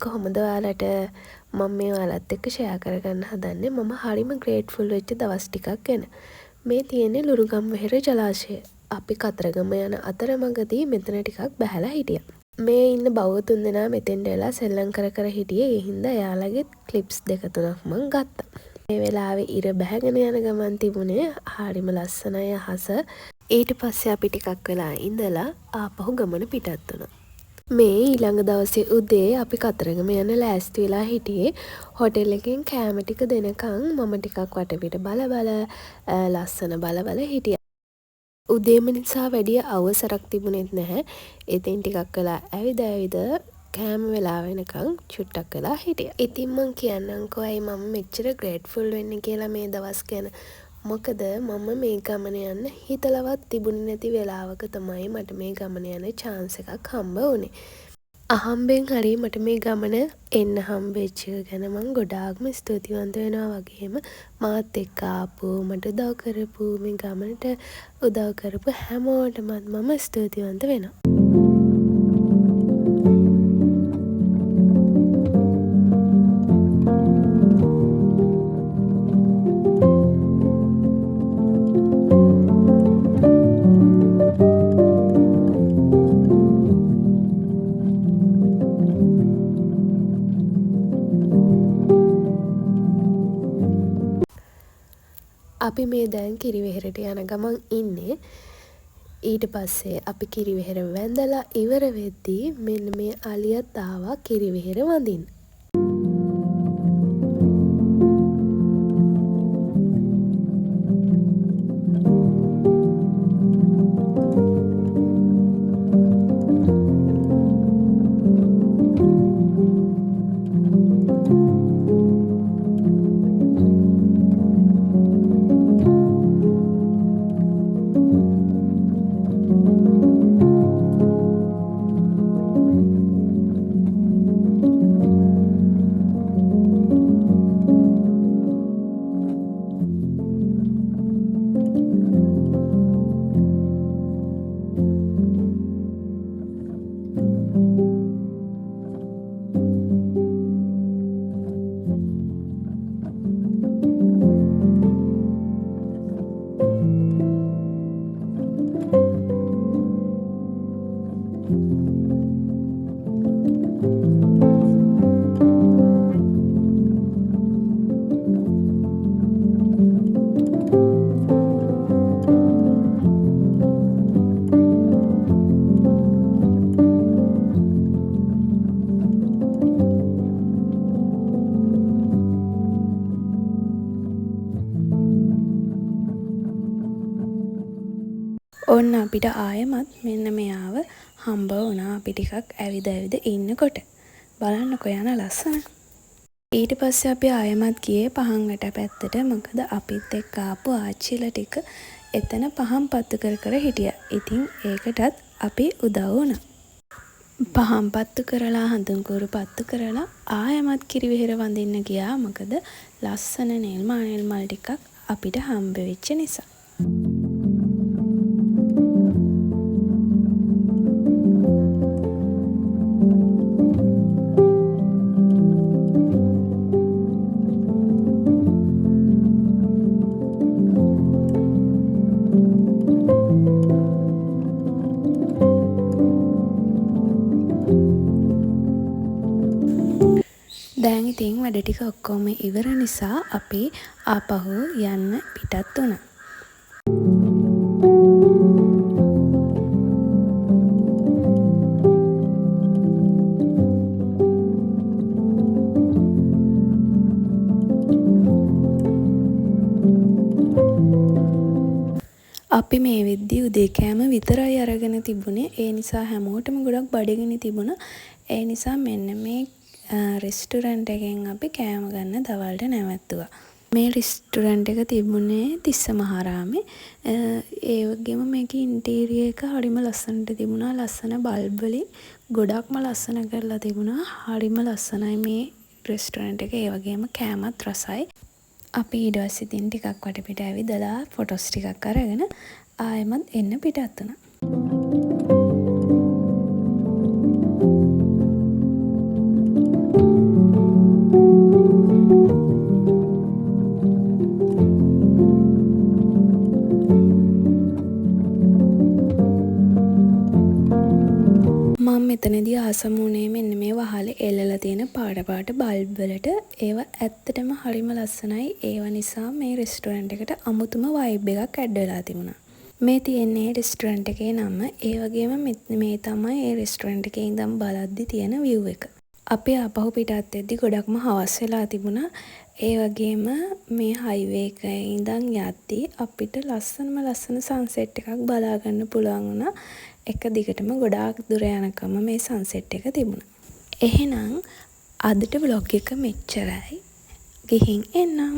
කොහොමද ඔයාලට මම මේ ඔයාලත් එක්ක ෂෙයා කරගන්න හදන්නේ මම හරිම ග්‍රේට්ෆුල් වෙච්ච දවස් ටිකක් ගැන. මේ තියෙන්නේ ලුණුගම්වෙහෙර ජලාශය. අපි කතරගම යන අතරමඟදී මෙතන ටිකක් බැහැලා හිටියා. මේ ඉන්න බෞද්ධ තුන්දෙනා මෙතෙන්ට වෙලා සෙල්ලම් කර කර හිටියේ. ඒ හින්දා එයාලගේ ක්ලිප්ස් දෙක තුනක් මං ගත්තා. මේ වෙලාවේ ඉර බැහැගෙන යන ගමන් තිබුණේ හරිම ලස්සනයි අහස. ඊට පස්සේ අපි ටිකක් වෙලා ඉඳලා ආපහු ගමන පිටත් වුණා. මේ ඊළඟ දවසේ උදේ අපි කතරගම යන ලෑස්ති වෙලා හිටියේ. හොටෙල් එකෙන් කෑම ටික දෙනකන් මම ටිකක් වටපිට බල ලස්සන බල හිටියා. උදේම නිසා වැඩිය අවසරක් තිබුණෙත් නැහැ. ඉතින් ටිකක් වෙලා ඇවිද කෑම වෙලා වෙනකන් චුට්ටක් වෙලා හිටියා. ඉතින් මං කියන්නම්කෝ ඇයි මම මෙච්චර ග්‍රේට්ෆුල් වෙන්නේ කියලා මේ දවස් ගැන. මොකද මම මේ ගමන යන්න හිතලවත් තිබුණේ නැති වෙලාවක තමයි මට මේ ගමන යන chance එකක් හම්බ වුණේ. අහම්බෙන් හරි මට මේ ගමන එන්න හම්බෙච්ච එක ගැන මං ගොඩාක්ම ස්තුතිවන්ත වෙනවා වගේම මාත් එක්ක ආපු මට උදව් කරපු මේ ගමනට උදව් කරපු හැමෝටමත් මම ස්තුතිවන්ත වෙනවා. අපි මේ දැන් කිරිවෙහෙරට යන ගමන් ඉන්නේ. ඊට පස්සේ අපි කිරිවෙහෙර වැඳලා ඉවර වෙද්දී මෙන්න මේ අලියත් ආවා කිරිවෙහෙර වඳින්න. ඔන්න අපිට ආයෙමත් මෙන්න මෙයාව හම්බ වුණා. අපි ටිකක් ඇවිද ඉන්නකොට බලන්නකො යන ලස්සන. ඊට පස්සේ අපි ආයෙමත් ගියේ පහංගට පැත්තට. මොකද අපිත් එක්ක ආපු ආච්චිලා ටික එතන පහන් පත්තු කර හිටියා. ඉතින් ඒකටත් අපි උදව් වුණා. පහන් පත්තු කරලා හඳුන් කුරු පත්තු කරලා ආයෙමත් කිරිවෙහෙර වඳින්න ගියා. මොකද ලස්සන නෙල් මල් ටිකක් අපිට හම්බ වෙච්ච නිසා. දැන් ඉතින් වැඩ ටික ඔක්කොම ඉවර නිසා අපි ආපහු යන්න පිටත් වුණා. අපි මේ වෙද්දී උදේ කෑම විතරයි අරගෙන තිබුණේ. ඒ නිසා හැමෝටම ගොඩක් බඩගිනි තිබුණා. ඒ නිසා මෙන්න මේ රෙස්ටුරන්ට් එකෙන් අපි කෑම ගන්න දවල්ට නැවැත්තුවා. මේ රෙස්ටුරන්ට් එක තිබුණේ තිස්ස මහාරාමේ. ඒ වගේම මේකේ ඉන්ටීරියර් එක හරිම ලස්සනට තිබුණා. ලස්සන බල්බ් වලින් ගොඩක්ම ලස්සන කරලා තිබුණා. හරිම ලස්සනයි මේ රෙස්ටුරන්ට් එක. ඒ වගේම කෑමත් රසයි. අපි ඊට පස්සේ ඉතින් ටිකක් වටපිට ඇවිදලා ෆොටෝස් ටිකක් අරගෙන ආයෙමත් එන්න පිටත් වුණා. මෙතනදී ආසම වුණේ මෙන්න මේ වහලේ එල්ලලා තියෙන පාට බල්බ් වලට. ඒවා ඇත්තටම හරිම ලස්සනයි. ඒවා නිසා මේ රෙස්ටුරන්ට් එකට අමුතුම වයිබ් එකක් ඇඩ් වෙලා තිබුණා. මේ තියෙන්නේ රෙස්ටුරන්ට් එකේ නම. ඒ වගේම මේ තමයි ඒ රෙස්ටුරන්ට් එකේ ඉඳන් බලද්දි තියෙන view එක. අපි ආපහු පිටත් වෙද්දි ගොඩක්ම හවස් වෙලා තිබුණා. ඒ වගේම මේ හයිවේ එකේ ඉඳන් යද්දි අපිට ලස්සන සන්සෙට් එකක් බලා ගන්න පුළුවන් වුණා. එක දිගටම ගොඩාක් දුර යනකම් මේ සන්සෙට් එක තිබුණා. එහෙනම් අදට vlog එක මෙච්චරයි. ගිහින් එන්නම්.